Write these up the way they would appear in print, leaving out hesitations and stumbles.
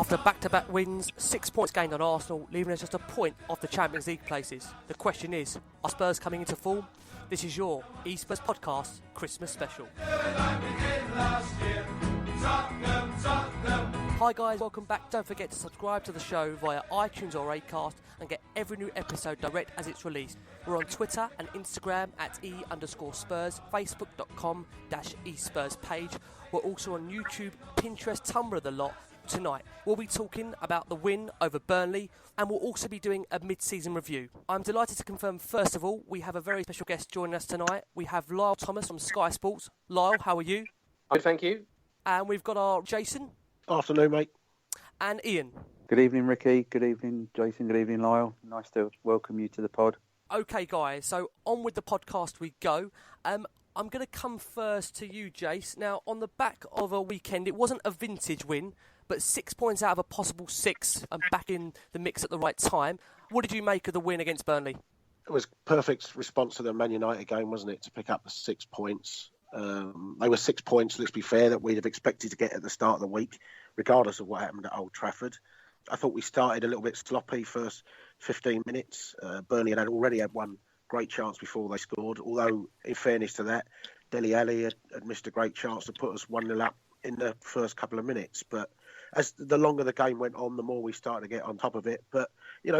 After back-to-back wins, 6 points gained on Arsenal, leaving us just a point off the Champions League places. The question is, are Spurs coming into form? This is your e-Spurs podcast Christmas special. Hi guys, welcome back. Don't forget to subscribe to the show via iTunes or Acast and get every new episode direct as it's released. We're on Twitter and Instagram at e_Spurs, facebook.com/e-Spurs page. We're also on YouTube, Pinterest, Tumblr, the lot. Tonight, we'll be talking about the win over Burnley and we'll also be doing a mid-season review. I'm delighted to confirm, first of all, we have a very special guest joining us tonight. We have Lyall Thomas from Sky Sports. Lyall, how are you? Good, thank you. And we've got our Jason. Afternoon, mate. And Ian. Good evening, Ricky. Good evening, Jason. Good evening, Lyall. Nice to welcome you to the pod. Okay, guys, so on with the podcast we go. I'm going to come first to you, Jace. Now, on the back of a weekend, it wasn't a vintage win, but 6 points out of a possible 6 and back in the mix at the right time. What did you make of the win against Burnley? It was perfect response to the Man United game, wasn't it, to pick up the 6 points. They were 6 points, let's be fair, that we'd have expected to get at the start of the week, regardless of what happened at Old Trafford. I thought we started a little bit sloppy first 15 minutes. Burnley had already had one great chance before they scored, although, in fairness to that, Dele Alli had missed a great chance to put us 1-0 up in the first couple of minutes. But as the longer the game went on, the more we started to get on top of it. But,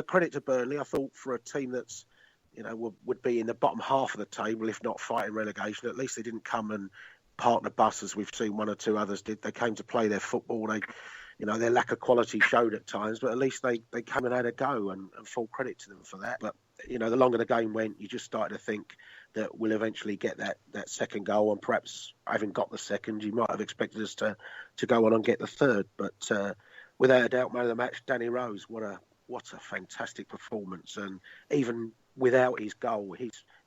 credit to Burnley. I thought for a team that's, would be in the bottom half of the table, if not fighting relegation, at least they didn't come and park the bus as we've seen one or two others did. They came to play their football. Their lack of quality showed at times, but at least they came and had a go, and full credit to them for that. But, the longer the game went, you just started to think that we'll eventually get that second goal, and perhaps having got the second, you might have expected us to go on and get the third. But without a doubt, man of the match, Danny Rose, what a fantastic performance. And even without his goal,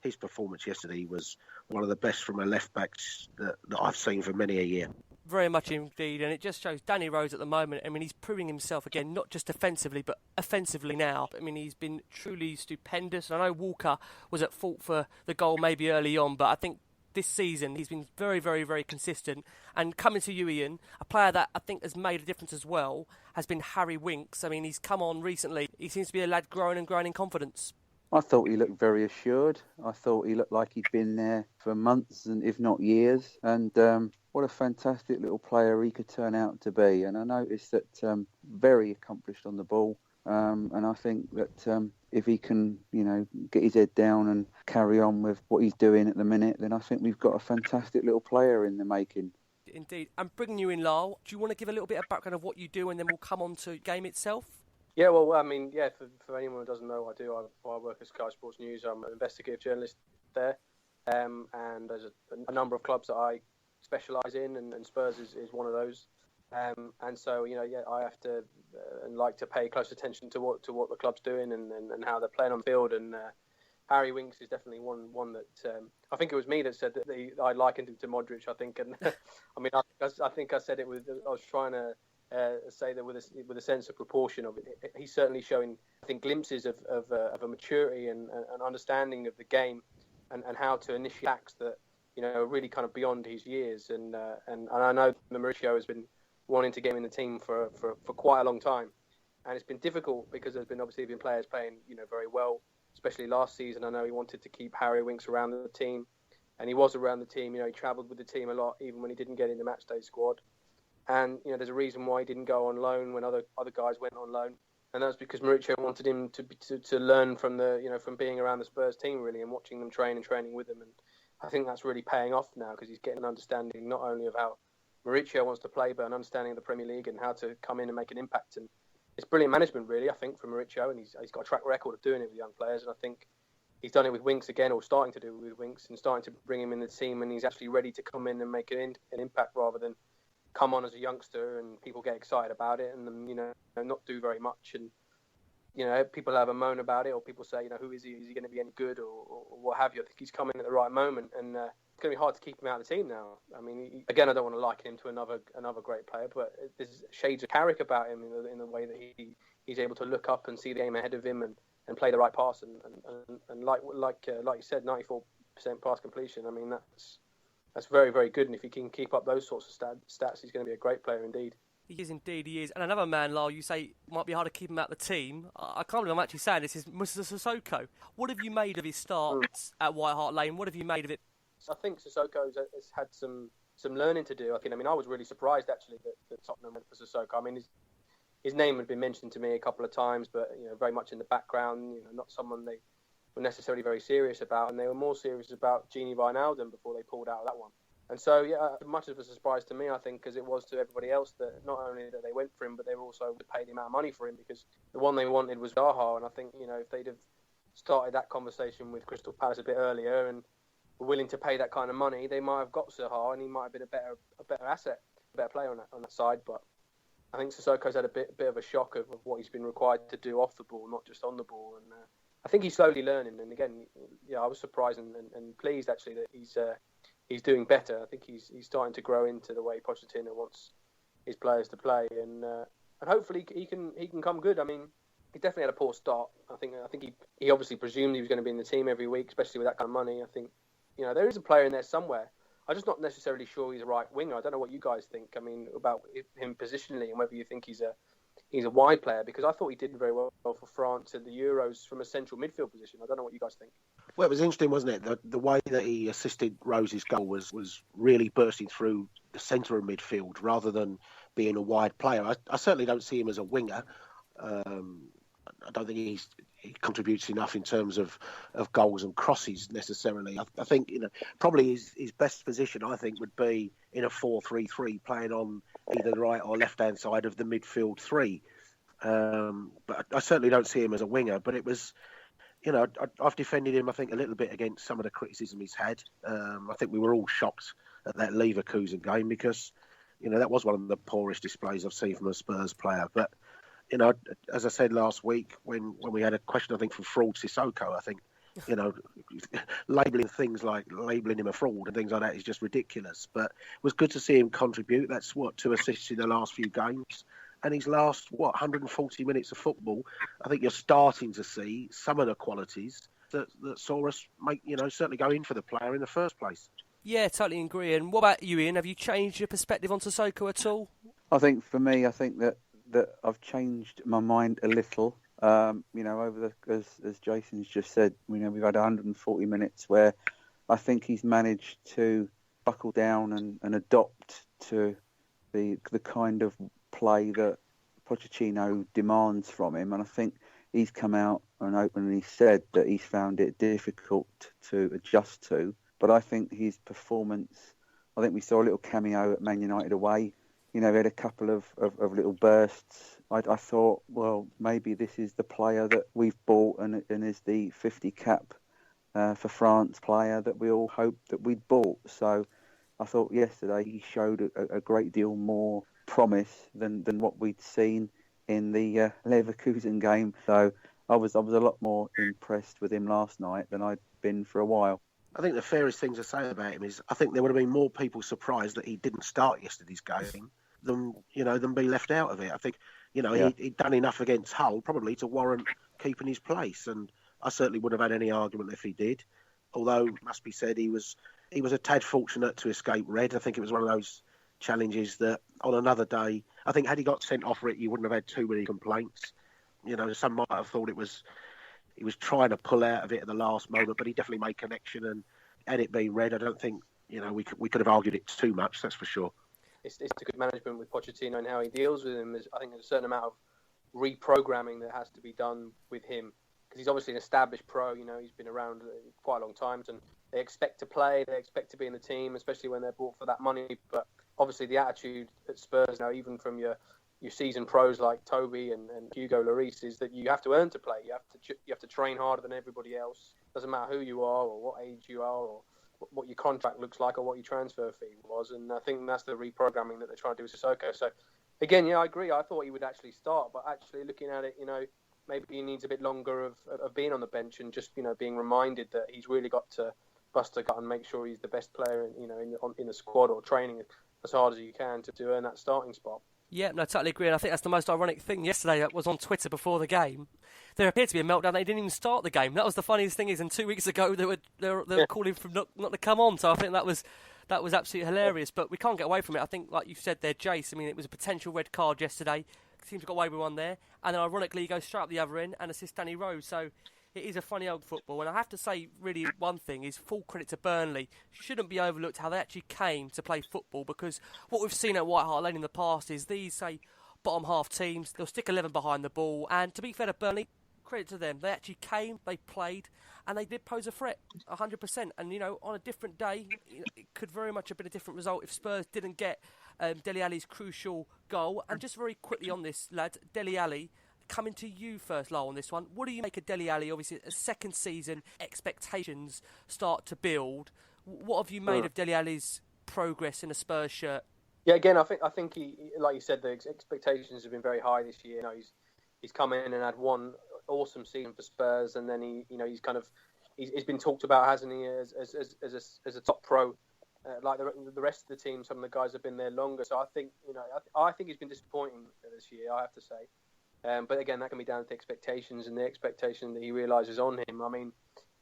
his performance yesterday was one of the best from a left-back that I've seen for many a year. Very much indeed, and it just shows Danny Rose at the moment. I mean, he's proving himself again, not just defensively, but offensively now. I mean, he's been truly stupendous. And I know Walker was at fault for the goal maybe early on, but I think this season he's been very, very, very consistent. And coming to you, Ian, a player that I think has made a difference as well has been Harry Winks. I mean, he's come on recently. He seems to be a lad growing in confidence. I thought he looked very assured. I thought he looked like he'd been there for months, and if not years. And what a fantastic little player he could turn out to be. And I noticed that very accomplished on the ball. And I think that if he can, get his head down and carry on with what he's doing at the minute, then I think we've got a fantastic little player in the making. Indeed. I'm bringing you in, Lyall. Do you want to give a little bit of background of what you do, and then we'll come on to the game itself? Yeah, well, for anyone who doesn't know what I do, I work at Sky Sports News. I'm an investigative journalist there. And there's a number of clubs that I specialise in, and Spurs is one of those. And so, I have to and like to pay close attention to what the club's doing and how they're playing on the field. And Harry Winks is definitely one that I think it was me that said that I likened him to Modric. I think, and I mean, I think I said it with. I was trying to say that with a sense of proportion of it. He's certainly showing, I think, glimpses of a maturity and an understanding of the game and how to initiate acts that are really kind of beyond his years. And I know Mauricio has been wanting to get him in the team for quite a long time, and it's been difficult because there's been players playing very well, especially last season. I know he wanted to keep Harry Winks around the team, and he was around the team. He travelled with the team a lot, even when he didn't get in the matchday squad. And there's a reason why he didn't go on loan when other guys went on loan, and that's because Mauricio wanted him to learn from from being around the Spurs team really, and watching them training with them. And I think that's really paying off now because he's getting an understanding not only of how Mauricio wants to play, but an understanding of the Premier League and how to come in and make an impact. And it's brilliant management really, I think, from Mauricio, and he's got a track record of doing it with young players. And I think he's done it with Winks again, or starting to do it with Winks, and starting to bring him in the team, and he's actually ready to come in and make an impact rather than come on as a youngster and people get excited about it and then, not do very much. And, people have a moan about it, or people say, who is he? Is he going to be any good or what have you? I think he's coming at the right moment, and it's going to be hard to keep him out of the team now. I mean, again, I don't want to liken him to another great player, but there's shades of Carrick about him in the way that he's able to look up and see the game ahead of him and play the right pass. And like you said, 94% pass completion. I mean, that's very, very good. And if he can keep up those sorts of stats, he's going to be a great player indeed. He is indeed, he is. And another man, Lyall, you say might be hard to keep him out of the team. I can't believe I'm actually saying this, is Mr. Sissoko. What have you made of his starts at White Hart Lane? What have you made of it? I think Sissoko has had some learning to do. I mean, I was really surprised actually that Tottenham went for Sissoko. I mean, his name had been mentioned to me a couple of times, but very much in the background. Not someone they were necessarily very serious about, and they were more serious about Gini Wijnaldum before they pulled out of that one. And so, much of a surprise to me, I think, because it was to everybody else that not only that they went for him, but they were also paid the amount of money for him, because the one they wanted was Zaha. And I think, if they'd have started that conversation with Crystal Palace a bit earlier and were willing to pay that kind of money, they might have got Zaha, and he might have been a better asset, a better player on that side. But I think Sissoko's had a bit of a shock of what he's been required to do off the ball, not just on the ball. And I think he's slowly learning. And again, I was surprised and pleased actually that he's doing better. I think he's starting to grow into the way Pochettino wants his players to play, and hopefully he can come good. I mean, he definitely had a poor start. I think he obviously presumed he was going to be in the team every week, especially with that kind of money. I think there is a player in there somewhere. I'm just not necessarily sure he's a right winger. I don't know what you guys think. I mean, about him positionally, and whether you think he's a wide player, because I thought he did very well for France at the Euros from a central midfield position. I don't know what you guys think. Well, it was interesting, wasn't it? The way that he assisted Rose's goal was really bursting through the centre of midfield rather than being a wide player. I certainly don't see him as a winger. I don't think he contributes enough in terms of goals and crosses necessarily. I think probably his best position, I think, would be in a 4-3-3, playing on either the right or left hand side of the midfield three. But I certainly don't see him as a winger. But it was, I've defended him, I think, a little bit against some of the criticism he's had. I think we were all shocked at that Leverkusen game because, that was one of the poorest displays I've seen from a Spurs player. But as I said last week, when we had a question, I think, from Fraud Sissoko, I think, labelling things like labelling him a fraud and things like that is just ridiculous. But it was good to see him contribute. That's 2 assists in the last few games. And his last, 140 minutes of football, I think you're starting to see some of the qualities that saw us make, certainly go in for the player in the first place. Yeah, totally agree. And what about you, Ian? Have you changed your perspective on Sissoko at all? I think for me, that I've changed my mind a little. Over as Jason's just said, we've had 140 minutes where I think he's managed to buckle down and adopt to the kind of play that Pochettino demands from him. And I think he's come out and openly said that he's found it difficult to adjust to. But I think his performance, I think we saw a little cameo at Man United away. He had a couple of little bursts. I thought, well, maybe this is the player that we've bought and is the 50 cap for France player that we all hoped that we'd bought. So I thought yesterday he showed a great deal more promise than what we'd seen in the Leverkusen game. So I was a lot more impressed with him last night than I'd been for a while. I think the fairest thing to say about him is I think there would have been more people surprised that he didn't start yesterday's game than be left out of it. I think, he'd done enough against Hull probably to warrant keeping his place, and I certainly wouldn't have had any argument if he did. Although, it must be said, he was a tad fortunate to escape red. I think it was one of those challenges that on another day, I think had he got sent off for it, you wouldn't have had too many complaints. Some might have thought he was trying to pull out of it at the last moment, but he definitely made connection, and had it been red, I don't think we could have argued it too much. That's for sure. It's a good management with Pochettino and how he deals with him. I think there's a certain amount of reprogramming that has to be done with him, because he's obviously an established pro. He's been around quite a long time, and they expect to play, they expect to be in the team, especially when they're bought for that money. But obviously the attitude at Spurs now, even from your seasoned pros like Toby and Hugo Lloris, is that you have to earn to play. You have to train harder than everybody else. Doesn't matter who you are or what age you are or what your contract looks like or what your transfer fee was. And I think that's the reprogramming that they're trying to do with Sissoko. So again, I agree. I thought he would actually start, but actually looking at it, maybe he needs a bit longer of being on the bench and just being reminded that he's really got to bust a gut and make sure he's the best player in the squad or training as hard as you can to earn that starting spot. Yeah, no, totally agree. And I think that's the most ironic thing yesterday that was on Twitter before the game. There appeared to be a meltdown. They didn't even start the game. That was the funniest thing. And 2 weeks ago they were calling for not to come on. So I think that was That was absolutely hilarious, but we can't get away from it. I think, like you said there, Jace, I mean, it was a potential red card yesterday. Seems to got away with one there. And then, ironically, he goes straight up the other end and assists Danny Rose. So it is a funny old football. And I have to say, really, one thing is full credit to Burnley. Shouldn't be overlooked how they actually came to play football, because what we've seen at White Hart Lane in the past is these, say, bottom half teams, they'll stick 11 behind the ball. And to be fair to Burnley, credit to them. They actually came, they played, and they did pose a threat, 100%. And, you know, on a different day, it could very much have been a different result if Spurs didn't get Dele Alli's crucial goal. And just very quickly on this, lads, Dele Alli, coming to you first, Lyall, on this one. What do you make of Dele Alli? Obviously, a second season, expectations start to build. What have you made of Dele Alli's progress in a Spurs shirt? Yeah, again, I think he, like you said, the expectations have been very high this year. You know, he's come in and had one awesome season for Spurs, and then he's been talked about, hasn't he, as a top pro, like the rest of the team. Some of the guys have been there longer, so I think he's been disappointing this year, I have to say. But again, that can be down to the expectations and the expectation that he realises on him. I mean,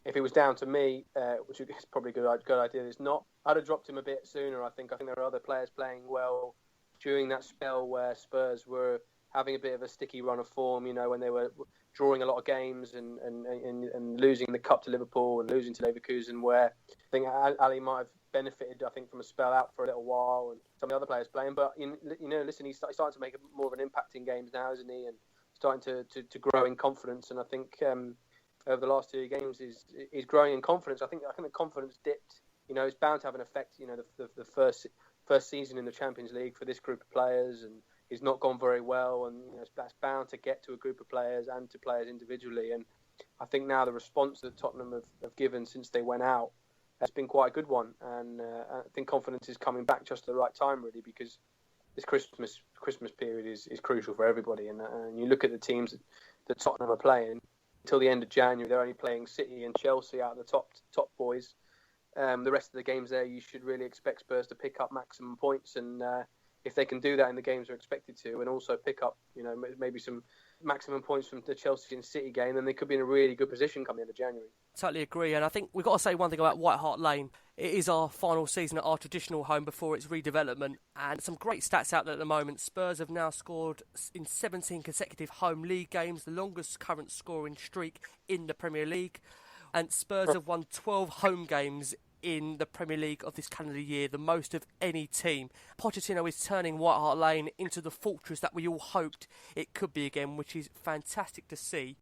if it was down to me, which is probably a good idea, it's not. I'd have dropped him a bit sooner. I think there are other players playing well during that spell where Spurs were having a bit of a sticky run of form. You know, when they were drawing a lot of games and losing the cup to Liverpool and losing to Leverkusen, where I think Ali might have benefited, I think, from a spell out for a little while, and some of the other players playing. But listen, he's starting to make more of an impact in games now, isn't he? And starting to grow in confidence. And I think over the last 2 games, he's growing in confidence. I think the confidence dipped. You know, it's bound to have an effect. You know, the first season in the Champions League for this group of players, and he's not gone very well, and that's bound to get to a group of players and to players individually. And I think now the response that Tottenham have given since they went out has been quite a good one, and I think confidence is coming back just at the right time, really, because this Christmas period is crucial for everybody. And you look at the teams that Tottenham are playing until the end of January, they're only playing City and Chelsea out of the top boys. The rest of the games there, you should really expect Spurs to pick up maximum points, and if they can do that in the games they're expected to, and also pick up, maybe some maximum points from the Chelsea and City game, then they could be in a really good position coming into January. Totally agree, and I think we've got to say one thing about White Hart Lane. It is our final season at our traditional home before its redevelopment, and some great stats out there at the moment. Spurs have now scored in 17 consecutive home league games, the longest current scoring streak in the Premier League, and Spurs have won 12 home games in the Premier League of this calendar year, the most of any team. Pochettino is turning White Hart Lane into the fortress that we all hoped it could be again, which is fantastic to see.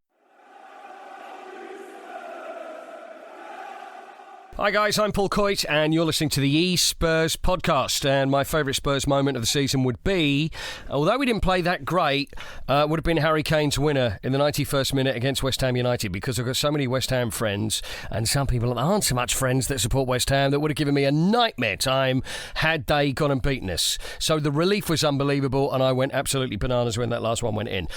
Hi guys, I'm Paul Coit and you're listening to the e-Spurs podcast, and my favourite Spurs moment of the season would be, although we didn't play that great, would have been Harry Kane's winner in the 91st minute against West Ham United, because I've got so many West Ham friends and some people that aren't so much friends that support West Ham that would have given me a nightmare time had they gone and beaten us. So the relief was unbelievable and I went absolutely bananas when that last one went in.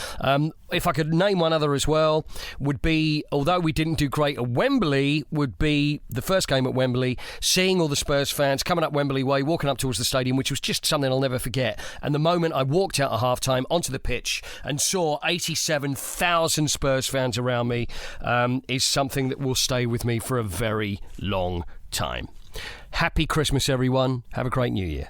If I could name one other as well, would be, although we didn't do great at Wembley, would be the first game at Wembley, seeing all the Spurs fans coming up Wembley Way, walking up towards the stadium, which was just something I'll never forget. And the moment I walked out at half-time onto the pitch and saw 87,000 Spurs fans around me is something that will stay with me for a very long time. Happy Christmas, everyone. Have a great New Year.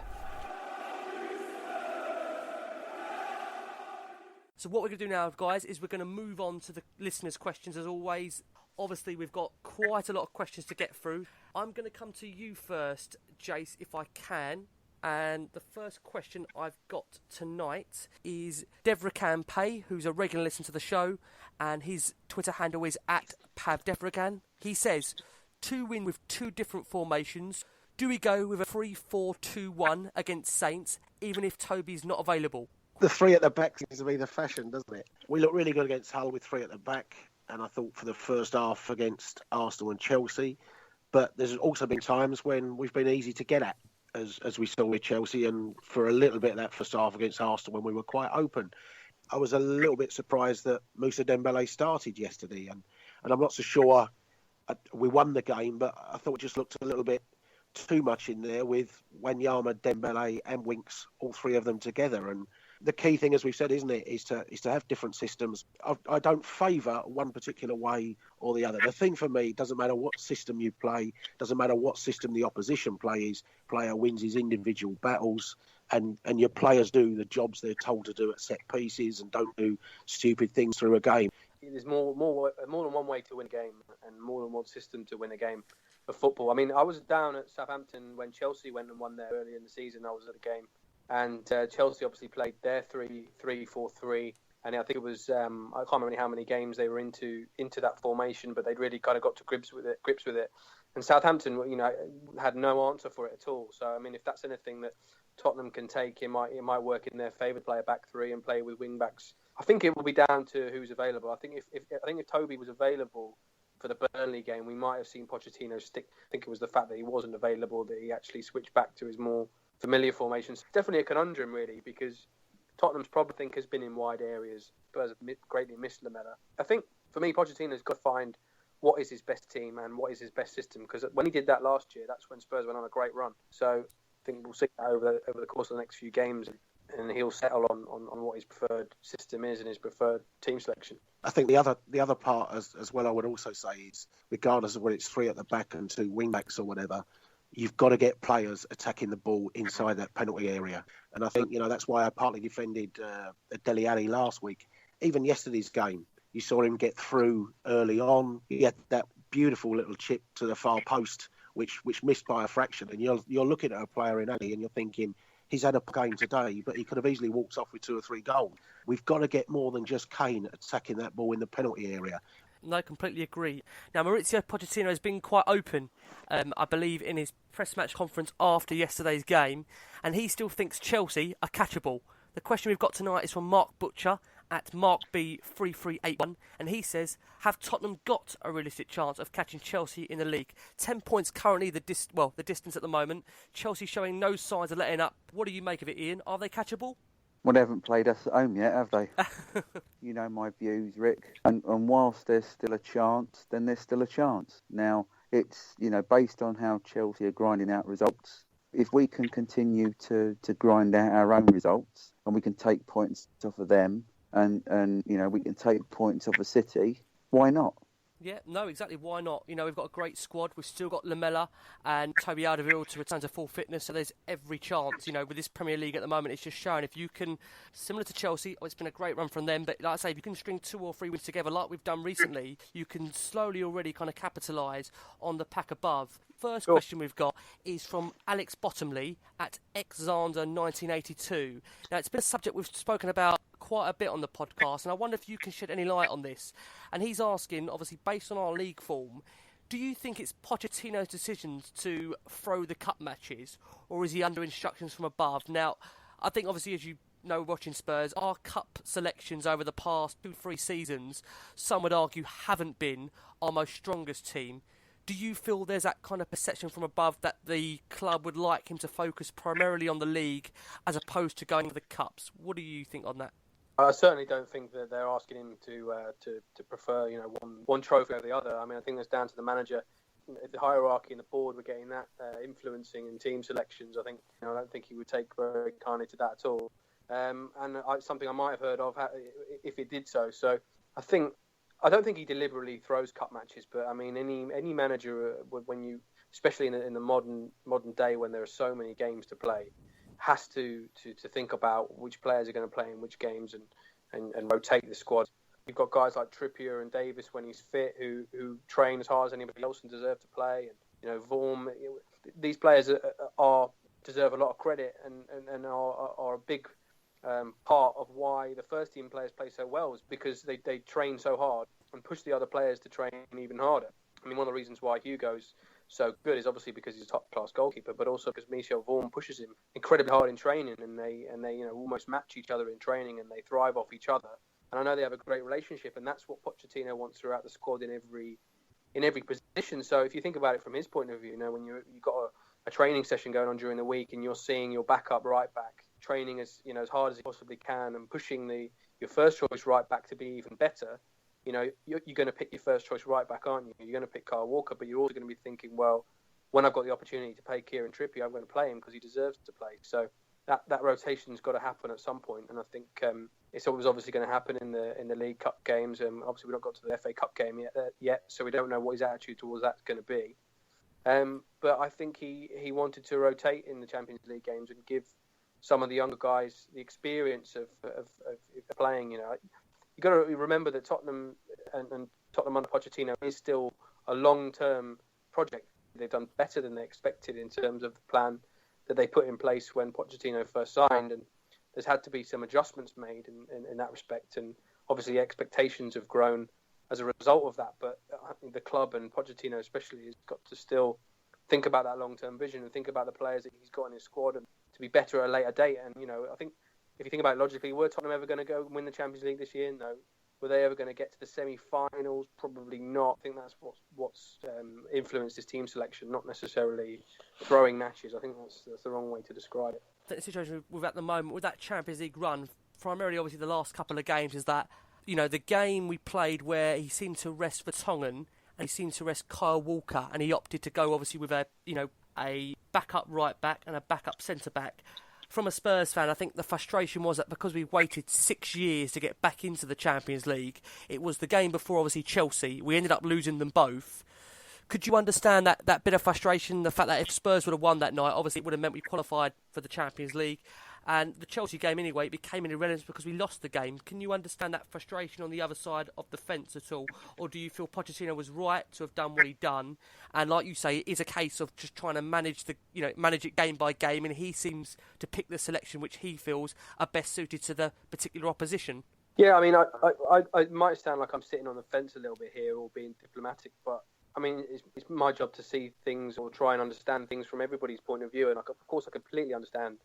So what we're going to do now, guys, is we're going to move on to the listeners' questions as always. Obviously, we've got quite a lot of questions to get through. I'm going to come to you first, Jace, if I can. And the first question I've got tonight is Devrakan Pay, who's a regular listener to the show, and his Twitter handle is @PavDevrakan. He says, 2 win with 2 different formations. Do we go with a 3-4-2-1 against Saints, even if Toby's not available? The 3 at the back seems to be the fashion, doesn't it? We look really good against Hull with 3 at the back. And I thought for the first half against Arsenal and Chelsea. But there's also been times when we've been easy to get at, as we saw with Chelsea, and for a little bit of that first half against Arsenal when we were quite open. I was a little bit surprised that Moussa Dembele started yesterday. And I'm not so sure we won the game, but I thought it just looked a little bit too much in there with Wanyama, Dembele and Winks, all 3 of them together. And The key thing, as we've said, isn't it, is to have different systems. I don't favour one particular way or the other. The thing for me, doesn't matter what system you play, doesn't matter what system the opposition player wins his individual battles, and your players do the jobs they're told to do at set pieces and don't do stupid things through a game. There's more than one way to win a game and more than one system to win a game of football. I mean, I was down at Southampton when Chelsea went and won there early in the season. I was at the game. And Chelsea obviously played their 3-4-3. And I think it was, I can't remember how many games they were into that formation, but they'd really kind of got to grips with it. And Southampton, had no answer for it at all. So, I mean, if that's anything that Tottenham can take, it might work in their favour, play a back three and play with wing backs. I think it will be down to who's available. I think if Toby was available for the Burnley game, we might have seen Pochettino stick. I think it was the fact that he wasn't available that he actually switched back to his more familiar formations. Definitely a conundrum, really, because Tottenham's problem has been in wide areas. Spurs have greatly missed Lamela. I think for me, Pochettino's got to find what is his best team and what is his best system, because when he did that last year, that's when Spurs went on a great run. So I think we'll see that over the course of the next few games, and he'll settle on what his preferred system is and his preferred team selection. I think the other part as well, I would also say, is regardless of whether it's 3 at the back and 2 wing backs or whatever, you've got to get players attacking the ball inside that penalty area. And I think, that's why I partly defended Dele Alli last week. Even yesterday's game, you saw him get through early on. He had that beautiful little chip to the far post, which missed by a fraction. And you're looking at a player in Alli and you're thinking, he's had a game today, but he could have easily walked off with 2 or 3 goals. We've got to get more than just Kane attacking that ball in the penalty area. No, completely agree. Now, Maurizio Pochettino has been quite open, I believe, in his press match conference after yesterday's game, and he still thinks Chelsea are catchable. The question we've got tonight is from Mark Butcher at MarkB3381, and he says, have Tottenham got a realistic chance of catching Chelsea in the league? 10 points currently, the distance at the moment. Chelsea showing no signs of letting up. What do you make of it, Ian? Are they catchable? Well, they haven't played us at home yet, have they? You know my views, Rick. And whilst there's still a chance, then there's still a chance. Now, it's, based on how Chelsea are grinding out results. If we can continue to grind out our own results and we can take points off of them and we can take points off of City, why not? Yeah, no, exactly. Why not? We've got a great squad. We've still got Lamela and Toby Alderweireld to return to full fitness. So there's every chance, with this Premier League at the moment. It's just showing if you can, similar to Chelsea, it's been a great run from them. But like I say, if you can string 2 or 3 wins together like we've done recently, you can slowly already kind of capitalise on the pack above. First question we've got is from Alex Bottomley at Xander1982. Now, it's been a subject we've spoken about quite a bit on the podcast, and I wonder if you can shed any light on this. And he's asking, obviously, based on our league form, do you think it's Pochettino's decisions to throw the cup matches, or is he under instructions from above? Now, I think, obviously, as you know, watching Spurs, our cup selections over the past 2-3 seasons, some would argue, haven't been our most strongest team. Do you feel there's that kind of perception from above that the club would like him to focus primarily on the league as opposed to going for the cups? What do you think on that? I certainly don't think that they're asking him to prefer one trophy over the other. I mean, I think that's down to the manager. The hierarchy and the board were getting that influencing in team selections. I don't think he would take very kindly to that at all. Something I might have heard of if he did so. So I don't think he deliberately throws cup matches, but I mean, any manager, when you, especially in the modern day when there are so many games to play, has to think about which players are going to play in which games and rotate the squad. You've got guys like Trippier and Davis when he's fit, who train as hard as anybody else and deserve to play. And Vorm, these players deserve a lot of credit and are a big part of why the first team players play so well, is because they train so hard and push the other players to train even harder. I mean, one of the reasons why Hugo's so good is obviously because he's a top-class goalkeeper, but also because Michel Vorm pushes him incredibly hard in training, and they almost match each other in training, and they thrive off each other. And I know they have a great relationship, and that's what Pochettino wants throughout the squad in every position. So if you think about it from his point of view, when you've got a training session going on during the week, and you're seeing your backup right back training as hard as he possibly can, and pushing your first choice right back to be even better. You're going to pick your first choice right back, aren't you? You're going to pick Kyle Walker, but you're also going to be thinking, well, when I've got the opportunity to play Kieran Trippier, I'm going to play him because he deserves to play. So that rotation's got to happen at some point, and I think it was obviously going to happen in the League Cup games. Obviously, we've not got to the FA Cup game yet, so we don't know what his attitude towards that's going to be. But I think he wanted to rotate in the Champions League games and give some of the younger guys the experience of playing. You got to remember that Tottenham and Tottenham under Pochettino is still a long-term project. They've done better than they expected in terms of the plan that they put in place when Pochettino first signed, and there's had to be some adjustments made in that respect. And obviously, expectations have grown as a result of that. But I think the club and Pochettino especially has got to still think about that long-term vision and think about the players that he's got in his squad and to be better at a later date. And I think if you think about it logically, were Tottenham ever going to go win the Champions League this year? No. Were they ever going to get to the semi-finals? Probably not. I think that's what's influenced his team selection, not necessarily throwing matches. I think that's the wrong way to describe it. The situation we've at the moment with that Champions League run, primarily obviously the last couple of games, is that the game we played where he seemed to rest Vertonghen and he seemed to rest Kyle Walker, and he opted to go obviously with a backup right back and a backup centre back. From a Spurs fan, I think the frustration was that because we waited 6 years to get back into the Champions League, it was the game before obviously Chelsea. We ended up losing them both. Could you understand that bit of frustration? The fact that if Spurs would have won that night, obviously it would have meant we qualified for the Champions League. And the Chelsea game anyway, it became irrelevant because we lost the game. Can you understand that frustration on the other side of the fence at all? Or do you feel Pochettino was right to have done what he'd done? And like you say, it is a case of just trying to manage it game by game, and he seems to pick the selection which he feels are best suited to the particular opposition. Yeah, I mean, I might sound like I'm sitting on the fence a little bit here or being diplomatic, but I mean, it's my job to see things or try and understand things from everybody's point of view. And of course, I completely understand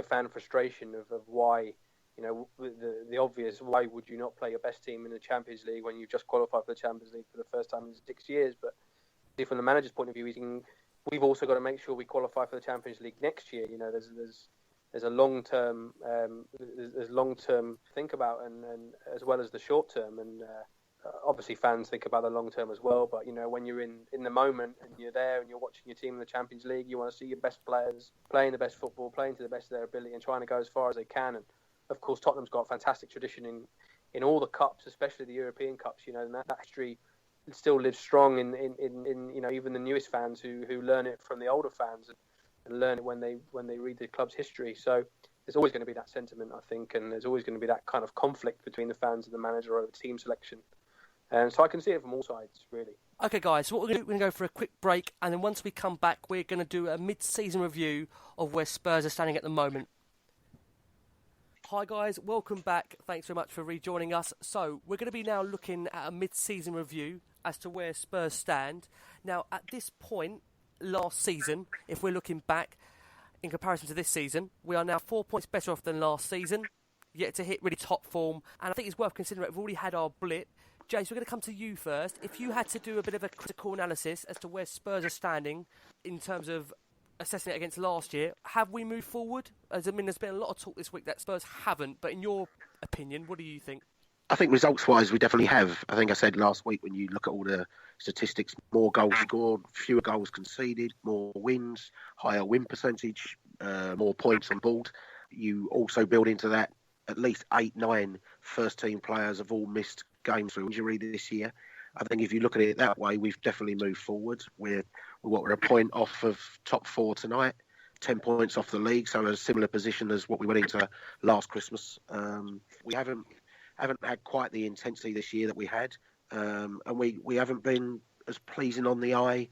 fan frustration of why, the obvious, why would you not play your best team in the Champions League when you've just qualified for the Champions League for the first time in 6 years? But from the manager's point of view, we've also got to make sure we qualify for the Champions League next year. There's a long-term, there's long-term think about and as well as the short-term. And obviously fans think about the long-term as well. But, when you're in the moment and you're there and you're watching your team in the Champions League, you want to see your best players playing the best football, playing to the best of their ability and trying to go as far as they can. And, of course, Tottenham's got a fantastic tradition in all the cups, especially the European cups, and that history still lives strong in even the newest fans who learn it from the older fans and learn it when they read the club's history. So there's always going to be that sentiment, I think, and there's always going to be that kind of conflict between the fans and the manager over team selection. So I can see it from all sides, really. Okay, guys, so what we're going to do, we're going to go for a quick break, and then once we come back, we're going to do a mid-season review of where Spurs are standing at the moment. Hi, guys, welcome back. Thanks very much for rejoining us. So we're going to be now looking at a mid-season review as to where Spurs stand. Now, at this point, last season, if we're looking back in comparison to this season, we are now 4 points better off than last season, yet to hit really top form, and I think it's worth considering we've already had our blip. Jace, we're going to come to you first. If you had to do a bit of a critical analysis as to where Spurs are standing in terms of assessing it against last year, have we moved forward? There's been a lot of talk this week that Spurs haven't, but in your opinion, what do you think? I think results-wise, we definitely have. I think I said last week when you look at all the statistics, more goals scored, fewer goals conceded, more wins, higher win percentage, more points on board. You also build into that at least 8-9 first-team players have all missed games through injury this year. I think if you look at it that way, we've definitely moved forward. We're a point off of top four tonight, 10 points off the league, so a similar position as what we went into last Christmas. We haven't had quite the intensity this year that we had, and we haven't been as pleasing on the eye.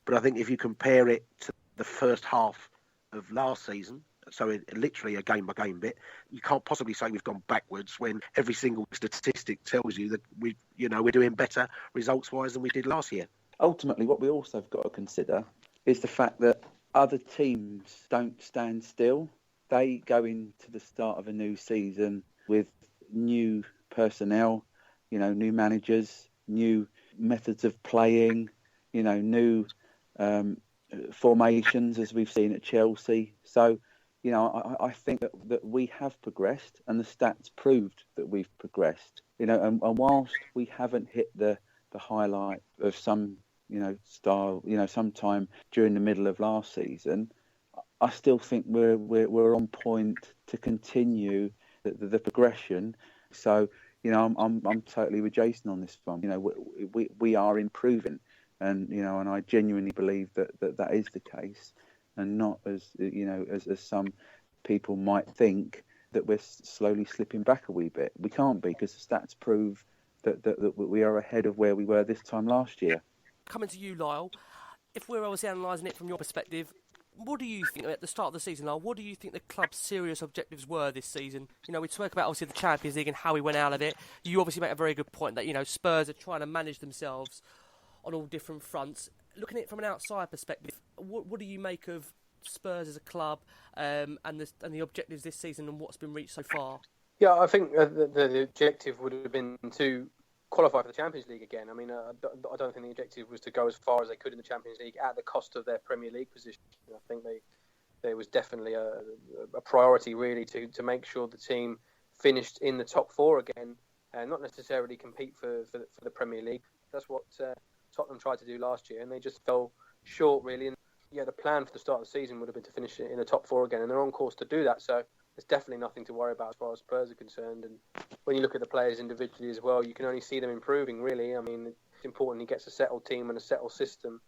But I think if you compare it to the first half of last season, so literally a game-by-game bit, you can't possibly say we've gone backwards when every single statistic tells you that we're doing better results-wise than we did last year. Ultimately, what we also have got to consider is the fact that other teams don't stand still. They go into the start of a new season with new personnel, new managers, new methods of playing, new formations, as we've seen at Chelsea. So, I think that we have progressed, and the stats proved that we've progressed. And whilst we haven't hit the highlight of some, style, sometime during the middle of last season, I still think we're on point to continue the progression. So, I'm totally with Jason on this one. We are improving, and and I genuinely believe that is the case, and not as some people might think that we're slowly slipping back a wee bit. We can't be, because the stats prove that we are ahead of where we were this time last year. Coming to you, Lyall, if we're obviously analysing it from your perspective, what do you think at the start of the season, Lyall? What do you think the club's serious objectives were this season? We spoke about obviously the Champions League and how we went out of it. You obviously make a very good point that Spurs are trying to manage themselves on all different fronts. Looking at it from an outside perspective, what do you make of Spurs as a club and the objectives this season and what's been reached so far? Yeah, I think the objective would have been to qualify for the Champions League again. I mean, I don't think the objective was to go as far as they could in the Champions League at the cost of their Premier League position. I think there was definitely a priority really to make sure the team finished in the top four again, and not necessarily compete for the Premier League. That's what Tottenham tried to do last year, and they just fell short really. And yeah, the plan for the start of the season would have been to finish in the top four again, and they're on course to do that. So there's definitely nothing to worry about as far as Spurs are concerned. And when you look at the players individually as well, you can only see them improving, really. I mean, it's important he gets a settled team and a settled system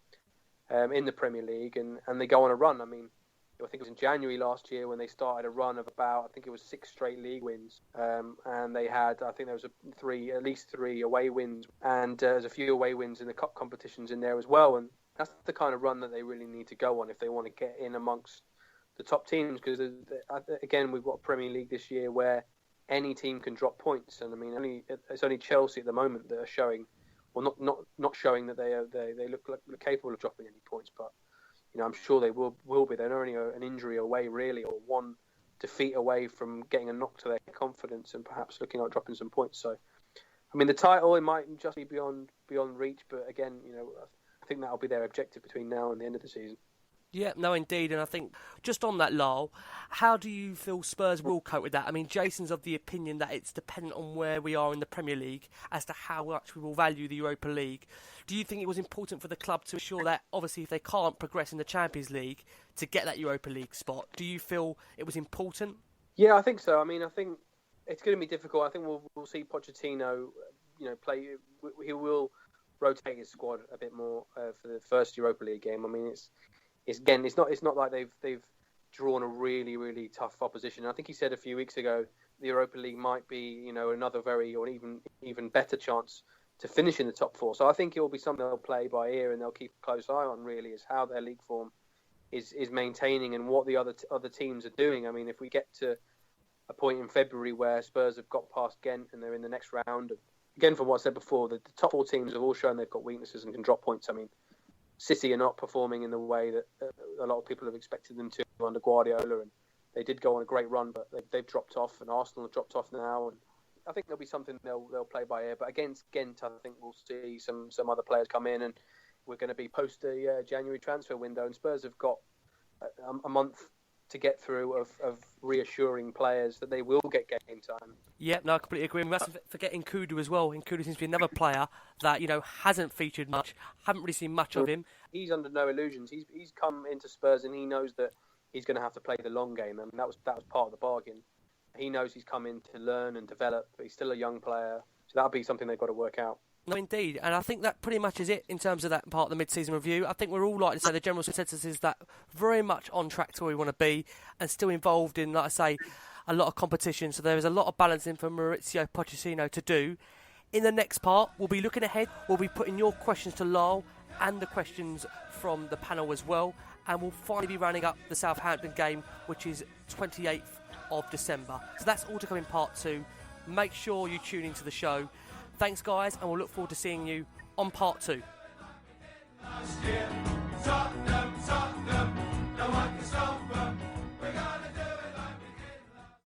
in the Premier League, and they go on a run. I mean, I think it was in January last year when they started a run of about, 6 straight league wins. And they had, I think there was at least three away wins, and there's a few away wins in the cup competitions in there as well. And that's the kind of run that they really need to go on if they want to get in amongst the top teams, because again, we've got a Premier League this year where any team can drop points, and I mean, it's only Chelsea at the moment that are showing, well, not showing that they look capable of dropping any points, but I'm sure they will be. They're only an injury away, really, or one defeat away from getting a knock to their confidence and perhaps looking like dropping some points. So, I mean, the title, it might just be beyond reach, but again, I think that'll be their objective between now and the end of the season. Yeah, no, indeed. And I think just on that, Lyall, how do you feel Spurs will cope with that? I mean, Jason's of the opinion that it's dependent on where we are in the Premier League as to how much we will value the Europa League. Do you think it was important for the club to ensure that, obviously, if they can't progress in the Champions League, to get that Europa League spot? Do you feel it was important? Yeah, I think so. I mean, I think it's going to be difficult. I think we'll see Pochettino, play. He will rotate his squad a bit more for the first Europa League game. I mean, it's not like they've drawn a really, really tough opposition. I think he said a few weeks ago the Europa League might be, another very or even better chance to finish in the top four. So I think it will be something they'll play by ear and they'll keep a close eye on. Really, is how their league form is maintaining and what the other teams are doing. I mean, if we get to a point in February where Spurs have got past Ghent and they're in the next round, again, from what I said before, the top four teams have all shown they've got weaknesses and can drop points. I mean, City are not performing in the way that a lot of people have expected them to under Guardiola, and they did go on a great run, but they've dropped off, and Arsenal have dropped off now. And I think there'll be something they'll play by ear. But against Ghent, I think we'll see some other players come in, and we're going to be post the January transfer window, and Spurs have got a month to get through of reassuring players that they will get game time. Yeah, no, I completely agree. We mustn't forget Nkudu as well. Nkudu seems to be another player that hasn't featured much. Haven't really seen much of him. He's under no illusions. He's come into Spurs and he knows that he's going to have to play the long game. I mean, that was part of the bargain. He knows he's come in to learn and develop, but he's still a young player, so that'll be something they've got to work out. No, indeed, and I think that pretty much is it in terms of that part of the mid-season review. I think we're all like to say the general consensus is that very much on track to where we want to be and still involved in, like I say, a lot of competition. So there is a lot of balancing for Maurizio Pochettino to do. In the next part, we'll be looking ahead. We'll be putting your questions to Lyall and the questions from the panel as well. And we'll finally be rounding up the Southampton game, which is 28th of December. So that's all to come in part 2. Make sure you tune into the show. Thanks, guys, and we'll look forward to seeing you on part 2.